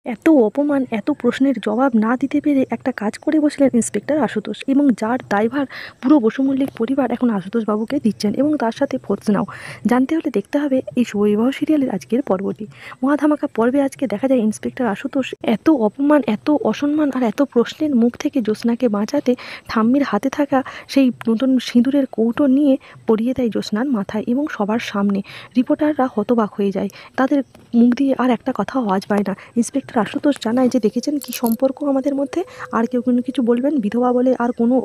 এত অপমান, এত প্রশ্নের জবাব না দিতে পেরে একটা কাজ করে বসলেন ইন্সপেক্টর আশুতোষ, এবং যার দায়ভার পুরো বসু মল্লিক পরিবার এখন আশুতোষবাবুকে দিচ্ছেন, এবং তার সাথে ফোর্সনাও। জানতে হলে দেখতে হবে এই শৈবাহ সিরিয়ালের আজকের পর্বটি। মহাধামাকা পর্বে আজকে দেখা যায় ইন্সপেক্টর আশুতোষ এত অপমান, এত অসম্মান আর এত প্রশ্নের মুখ থেকে জ্যোৎস্নাকে বাঁচাতে ঠাম্মির হাতে থাকা সেই নতুন সিঁদুরের কৌটো নিয়ে পরিয়ে দেয় জ্যোৎস্নার মাথায়, এবং সবার সামনে রিপোর্টাররা হতবাক হয়ে যায়। তাদের মুখ দিয়ে আর একটা কথাও আওয়াজ পায় না। ইন্সপেক্টর আশুতোষ জানায় যে দেখেছেন কি সম্পর্ক আমাদের মধ্যে, আর কেউ কোনো কিছু বলবেন বিধবা বলে আর কোনো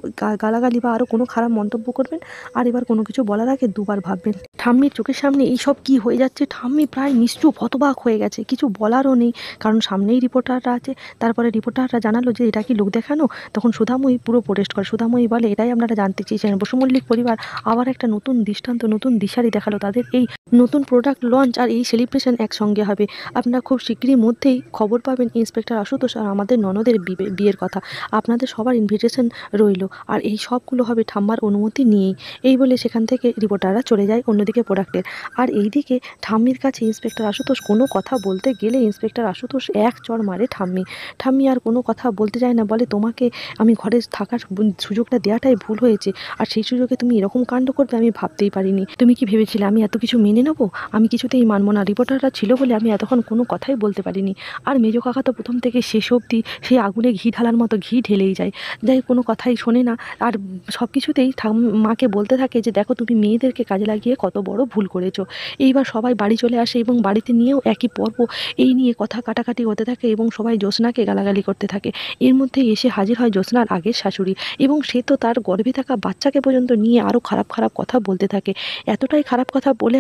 গালাগালি বা আরও কোনো খারাপ মন্তব্য করবেন, আর এবার কোনো কিছু বলার আগে দুবার ভাববেন। ঠাম্মির চোখের সামনে এইসব কি হয়ে যাচ্ছে, ঠাম্মি প্রায় নিশ্চুপ হতবাক হয়ে গেছে, কিছু বলারও নেই, কারণ সামনেই রিপোর্টাররা আছে। তারপরে রিপোর্টাররা জানালো যে এটা কি লোক দেখানো, তখন সুধাময়ী পুরো প্রোটেস্ট করে। সুধাময়ী বলে এটাই আপনারা জানতে চেয়েছিলেন। বসু মল্লিক পরিবার আবার একটা নতুন দৃষ্টান্ত, নতুন দিশারি দেখালো। তাদের এই নতুন প্রোডাক্ট লঞ্চ আর এই সেলিব্রেশন একসঙ্গে হবে। আপনারা খুব শীঘ্রই মধ্যেই খবর পাবেন ইন্সপেক্টর আশুতোষ আর আমাদের ননদের বিয়ের কথা। আপনাদের সবার ইনভিটেশন রইল, আর এই সবগুলো হবে ঠাম্মার অনুমতি নিয়েই। এই বলে সেখান থেকে রিপোর্টাররা চলে যায় অন্যদিকে প্রোডাক্টের। আর এইদিকে ঠাম্মির কাছে ইন্সপেক্টর আশুতোষ কোনো কথা বলতে গেলে ইন্সপেক্টর আশুতোষ এক চড় মারে ঠাম্মি। ঠাম্মি আর কোনো কথা বলতে চায় না, বলে তোমাকে আমি ঘরে থাকার সুযোগটা দেওয়াটাই ভুল হয়েছে, আর সেই সুযোগে তুমি এরকম কাণ্ড করবে আমি ভাবতেই পারিনি। তুমি কি ভেবেছিলে আমি এত কিছু মেনে নেবো? আমি কিছুতেই মানবো না। রিপোর্টাররা ছিল বলে আমি এতক্ষণ কোনো কথাই বলতে পারিনি। আর মেজো কাকা তো প্রথম থেকে শেষ অবধি সেই আগুনে ঘি ঢালার মতো ঘি ঢেলেই যায়, কোনো কথাই শোনে না। আর সব কিছুতেই মাকে বলতে থাকে যে দেখো তুমি মেয়েদেরকে কাজে লাগিয়ে কত বড় ভুল করেছো। এইবার সবাই বাড়ি চলে আসে, এবং বাড়িতে নিয়েও একই পর্ব, এই নিয়ে কথা কাটাকাটি হতে থাকে, এবং সবাই জ্যোৎস্নাকে গালাগালি করতে থাকে। এর মধ্যে এসে হাজির হয় জ্যোৎস্নার আগের শাশুড়ি, এবং সে তো তার গর্ভে থাকা বাচ্চাকে পর্যন্ত নিয়ে আরও খারাপ খারাপ কথা বলতে থাকে। এতটাই খারাপ কথা বলে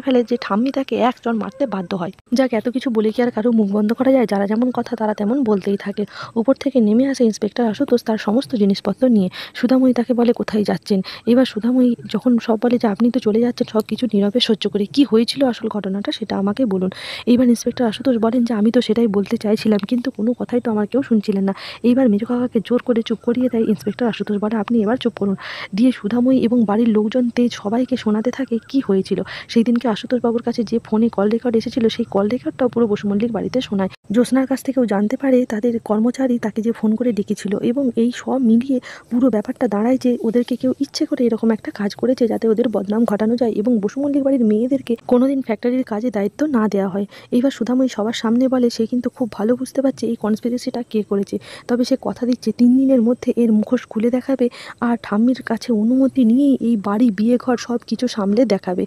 ফেলে যে ঠাম্মি তাকে এক চড় মারতে বাধ্য হয়। যাক, এত কিছু বলে কি আর কারো মুখ বন্ধ করা যায়? যারা যেমন কথা তারা তেমন বলতেই থাকে। উপর থেকে নেমে আসে ইন্সপেক্টর আশুতোষ তার সমস্ত জিনিসপত্র নিয়ে। সুধাময়ী তাকে বলে কোথায় যাচ্ছেন। এবার সুধাময়ী যখন সব বলে যে আপনি তো চলে যাচ্ছেন সব কিছু নীরবে সহ্য করে, কি হয়েছিল আসল ঘটনাটা সেটা আমাকে বলুন। এইবার ইন্সপেক্টর আশুতোষ বলেন যে আমি তো সেটাই বলতে চাইছিলাম, কিন্তু কোনো কথাই তো আমার কেউ শুনছিলেন না। এইবার মেজো কাকাকে জোর করে চুপ করিয়ে দেয় ইন্সপেক্টর আশুতোষ, বলে আপনি এবার চুপ করুন। দিয়ে সুধাময়ী এবং বাড়ির লোকজন তেজ সবাইকে শোনাতে থাকে কি হয়েছিল। সেই দিনকে আশুতোষবাবুর কাছে যে ফোনে কল রেকর্ড এসেছিল সেই কল রেকর্ডটাও পুরো বসু মল্লিক বাড়িতে শোনায়। জ্যোৎস্নার কাছ থেকেও জানতে পারে তাদের কর্মচারী তাকে যে ফোন করে ডেকেছিল, এবং এই সব মিলিয়ে পুরো ব্যাপারটা দাঁড়ায় যে ওদেরকে কেউ ইচ্ছে করে এরকম একটা কাজ করেছে যাতে ওদের বদনাম ঘটানো যায়, এবং বসু মল্লিক বাড়ির মেয়েদেরকে কোনোদিন ফ্যাক্টরির কাজে দায়িত্ব না দেওয়া হয়। এইবার সুধাময়ী সবার সামনে বলে সে কিন্তু খুব ভালো বুঝতে পারছে এই কনস্পিরেসিটা কে করেছে, তবে সে কথা দিচ্ছে 3 দিনের মধ্যে এর মুখোশ খুলে দেখাবে, আর ঠাম্মির কাছে অনুমতি নিয়েই এই বাড়ি বিয়ে ঘর সব কিছু সামলে দেখাবে।